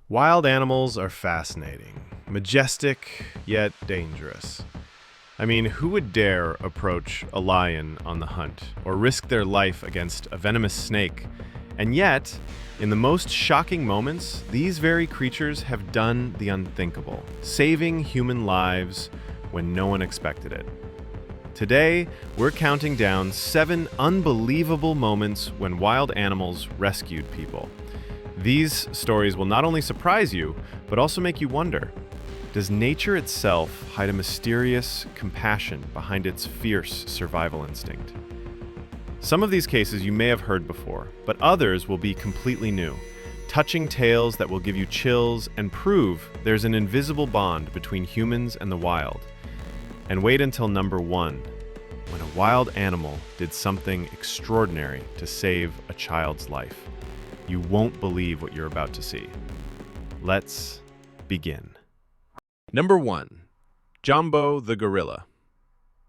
Wild animals are fascinating, majestic, yet dangerous. I mean, who would dare approach a lion on the hunt or risk their life against a venomous snake? And yet, in the most shocking moments, these very creatures have done the unthinkable, saving human lives when no one expected it. Today, we're counting down 7 unbelievable moments when wild animals rescued people. These stories will not only surprise you, but also make you wonder, does nature itself hide a mysterious compassion behind its fierce survival instinct? Some of these cases you may have heard before, but others will be completely new, touching tales that will give you chills and prove there's an invisible bond between humans and the wild. And wait until number 1, when a wild animal did something extraordinary to save a child's life. You won't believe what you're about to see. Let's begin. Number 1. Jumbo the gorilla.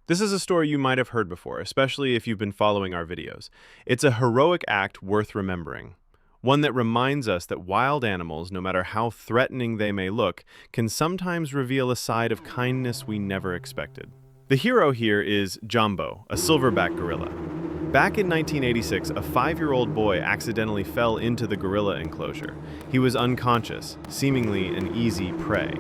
This is a story you might have heard before, especially if you've been following our videos. It's a heroic act worth remembering. One that reminds us that wild animals, no matter how threatening they may look, can sometimes reveal a side of kindness we never expected. The hero here is Jumbo, a silverback gorilla. Back in 1986, a 5-year-old boy accidentally fell into the gorilla enclosure. He was unconscious, seemingly an easy prey.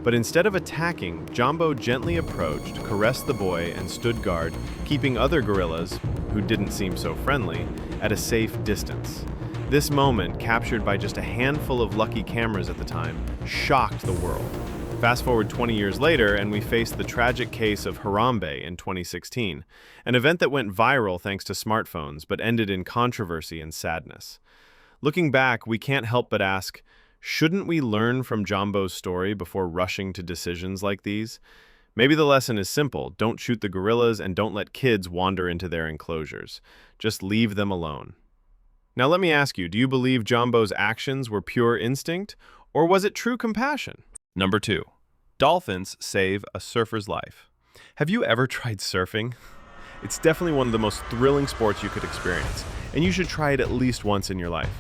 But instead of attacking, Jumbo gently approached, caressed the boy, and stood guard, keeping other gorillas, who didn't seem so friendly, at a safe distance. This moment, captured by just a handful of lucky cameras at the time, shocked the world. Fast forward 20 years later, and we face the tragic case of Harambe in 2016, an event that went viral thanks to smartphones, but ended in controversy and sadness. Looking back, we can't help but ask, shouldn't we learn from Jumbo's story before rushing to decisions like these? Maybe the lesson is simple: don't shoot the gorillas and don't let kids wander into their enclosures. Just leave them alone. Now let me ask you, do you believe Jumbo's actions were pure instinct, or was it true compassion? Number 2. Dolphins save a surfer's life. Have you ever tried surfing? It's definitely one of the most thrilling sports you could experience, and you should try it at least once in your life.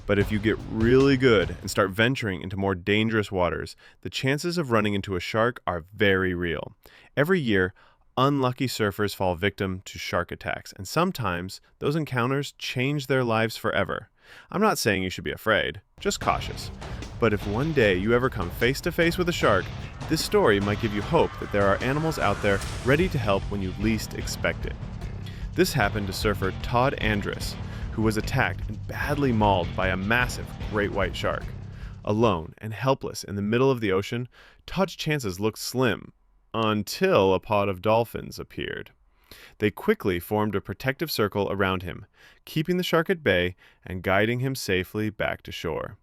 But if you get really good and start venturing into more dangerous waters, the chances of running into a shark are very real. Every year, unlucky surfers fall victim to shark attacks, and sometimes those encounters change their lives forever. I'm not saying you should be afraid, just cautious. But if one day you ever come face to face with a shark, this story might give you hope that there are animals out there ready to help when you least expect it. This happened to surfer Todd Andrus, who was attacked and badly mauled by a massive great white shark. Alone and helpless in the middle of the ocean, Todd's chances looked slim until a pod of dolphins appeared. They quickly formed a protective circle around him, keeping the shark at bay and guiding him safely back to shore.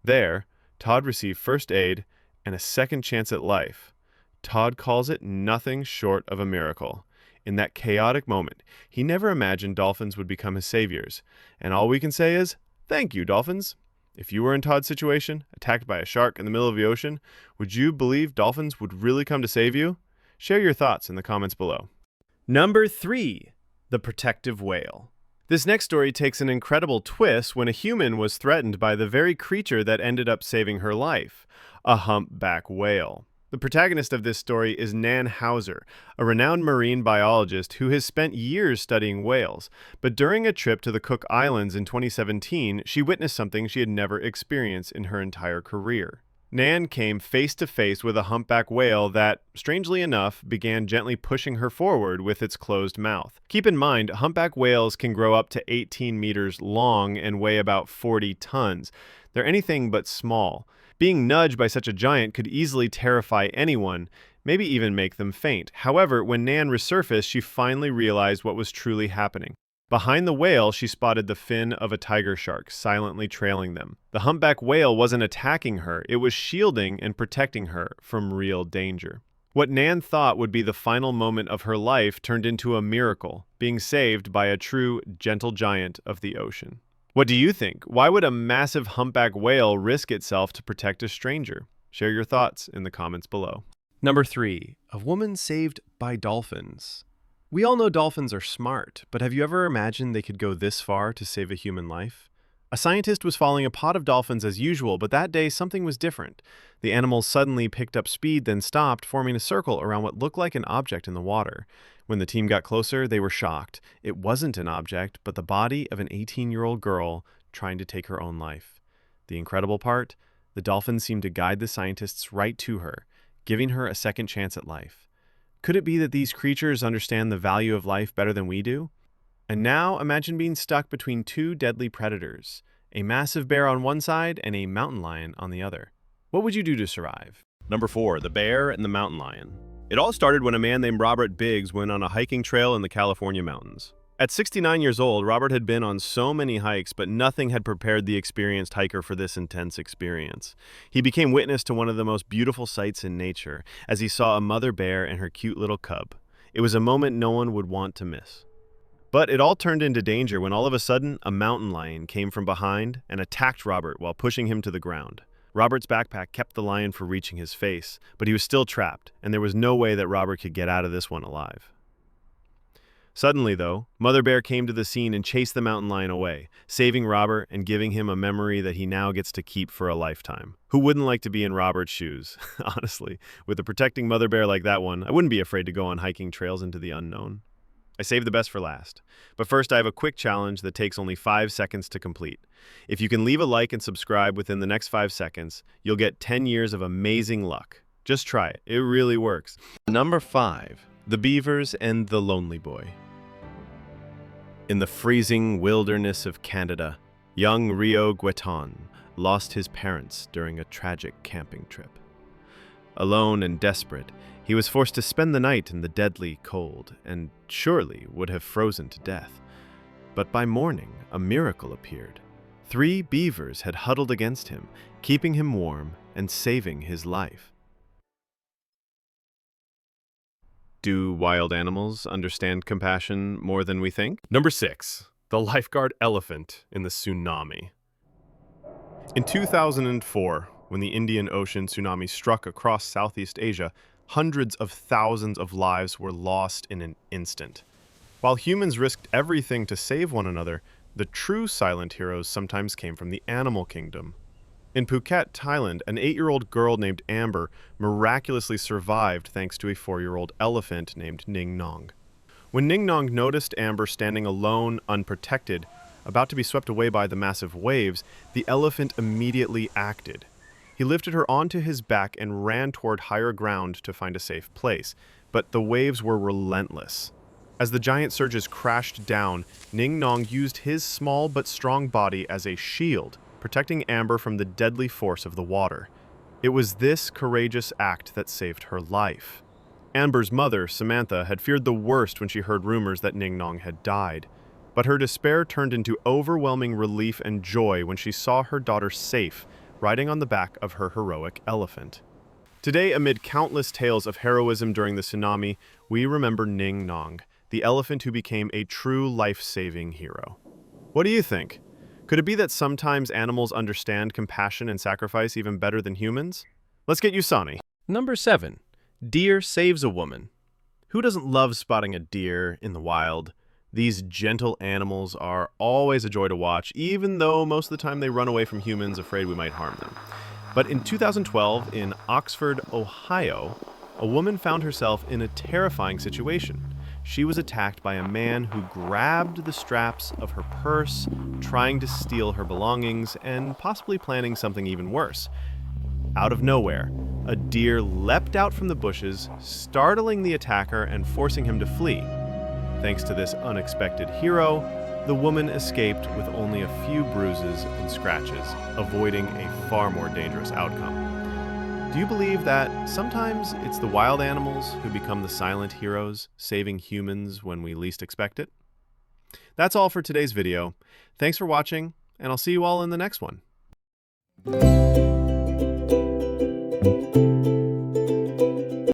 There, Todd received first aid and a second chance at life. Todd calls it nothing short of a miracle. In that chaotic moment, he never imagined dolphins would become his saviors. And all we can say is, thank you, dolphins. If you were in Todd's situation, attacked by a shark in the middle of the ocean, would you believe dolphins would really come to save you? Share your thoughts in the comments below. Number 3. The protective whale. This next story takes an incredible twist when a human was threatened by the very creature that ended up saving her life, a humpback whale. The protagonist of this story is Nan Hauser, a renowned marine biologist who has spent years studying whales. But during a trip to the Cook Islands in 2017, she witnessed something she had never experienced in her entire career. Nan came face to face with a humpback whale that, strangely enough, began gently pushing her forward with its closed mouth. Keep in mind, humpback whales can grow up to 18 meters long and weigh about 40 tons. They're anything but small. Being nudged by such a giant could easily terrify anyone, maybe even make them faint. However, when Nan resurfaced, she finally realized what was truly happening. Behind the whale, she spotted the fin of a tiger shark, silently trailing them. The humpback whale wasn't attacking her, it was shielding and protecting her from real danger. What Nan thought would be the final moment of her life turned into a miracle, being saved by a true gentle giant of the ocean. What do you think? Why would a massive humpback whale risk itself to protect a stranger? Share your thoughts in the comments below. Number 3. A woman saved by dolphins. We all know dolphins are smart, but have you ever imagined they could go this far to save a human life? A scientist was following a pod of dolphins as usual, but that day something was different. The animals suddenly picked up speed, then stopped, forming a circle around what looked like an object in the water. When the team got closer, they were shocked. It wasn't an object, but the body of an 18-year-old girl trying to take her own life. The incredible part? The dolphins seemed to guide the scientists right to her, giving her a second chance at life. Could it be that these creatures understand the value of life better than we do? And now imagine being stuck between two deadly predators, a massive bear on one side and a mountain lion on the other. What would you do to survive? Number 4, the bear and the mountain lion. It all started when a man named Robert Biggs went on a hiking trail in the California mountains. At 69 years old, Robert had been on so many hikes, but nothing had prepared the experienced hiker for this intense experience. He became witness to one of the most beautiful sights in nature, as he saw a mother bear and her cute little cub. It was a moment no one would want to miss. But it all turned into danger when all of a sudden, a mountain lion came from behind and attacked Robert while pushing him to the ground. Robert's backpack kept the lion from reaching his face, but he was still trapped, and there was no way that Robert could get out of this one alive. Suddenly, though, Mother Bear came to the scene and chased the mountain lion away, saving Robert and giving him a memory that he now gets to keep for a lifetime. Who wouldn't like to be in Robert's shoes? Honestly, with a protecting Mother Bear like that one, I wouldn't be afraid to go on hiking trails into the unknown. I saved the best for last. But first, I have a quick challenge that takes only 5 seconds to complete. If you can leave a like and subscribe within the next 5 seconds, you'll get 10 years of amazing luck. Just try it. It really works. Number 5. The Beavers and the Lonely Boy. In the freezing wilderness of Canada, young Rio Gueton lost his parents during a tragic camping trip. Alone and desperate, he was forced to spend the night in the deadly cold and surely would have frozen to death. But by morning, a miracle appeared. 3 beavers had huddled against him, keeping him warm and saving his life. Do wild animals understand compassion more than we think? Number 6. The lifeguard elephant in the tsunami. In 2004, when the Indian Ocean tsunami struck across Southeast Asia, hundreds of thousands of lives were lost in an instant. While humans risked everything to save one another, the true silent heroes sometimes came from the animal kingdom. In Phuket, Thailand, an 8-year-old girl named Amber miraculously survived thanks to a 4-year-old elephant named Ning Nong. When Ning Nong noticed Amber standing alone, unprotected, about to be swept away by the massive waves, the elephant immediately acted. He lifted her onto his back and ran toward higher ground to find a safe place, but the waves were relentless. As the giant surges crashed down, Ning Nong used his small but strong body as a shield, protecting Amber from the deadly force of the water. It was this courageous act that saved her life. Amber's mother, Samantha, had feared the worst when she heard rumors that Ning Nong had died, but her despair turned into overwhelming relief and joy when she saw her daughter safe, riding on the back of her heroic elephant. Today, amid countless tales of heroism during the tsunami, we remember Ning Nong, the elephant who became a true life-saving hero. What do you think? Could it be that sometimes animals understand compassion and sacrifice even better than humans? Let's get you Sonny. Number 7. Deer saves a woman. Who doesn't love spotting a deer in the wild? These gentle animals are always a joy to watch, even though most of the time they run away from humans afraid we might harm them. But in 2012, in Oxford, Ohio, a woman found herself in a terrifying situation. She was attacked by a man who grabbed the straps of her purse, trying to steal her belongings and possibly planning something even worse. Out of nowhere, a deer leapt out from the bushes, startling the attacker and forcing him to flee. Thanks to this unexpected hero, the woman escaped with only a few bruises and scratches, avoiding a far more dangerous outcome. Do you believe that sometimes it's the wild animals who become the silent heroes, saving humans when we least expect it? That's all for today's video. Thanks for watching, and I'll see you all in the next one.